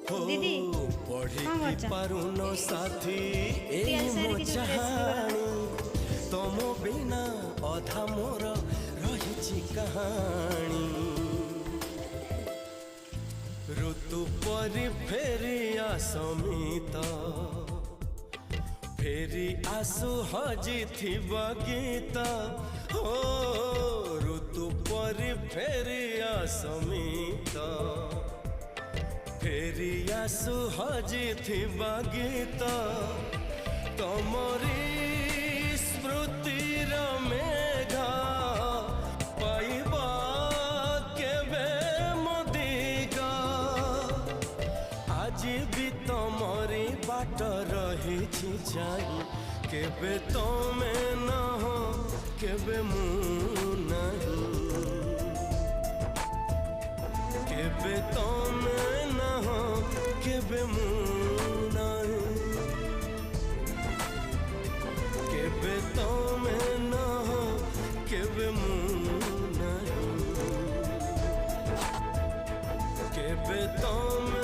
दीदी पढ़ी पारुन साथी ए मो चाहानी तुम बिना अधा मोर रही कहानी ऋतु परी फेरी आसमित फेरी आसु हजी थी गीत हो ऋतु परी फेरी आसमित फेरी आसु हजी थी गीत तमरी स्मृतिर मेघा पाइबा केबे मोदिगा आज भी तमरी बाट रही जाई केबे तमे न हो केबे मु नहीं केबे तमे न हो केबे मु नहीं केबे तमे न हो केबे मु नहीं केबे तमे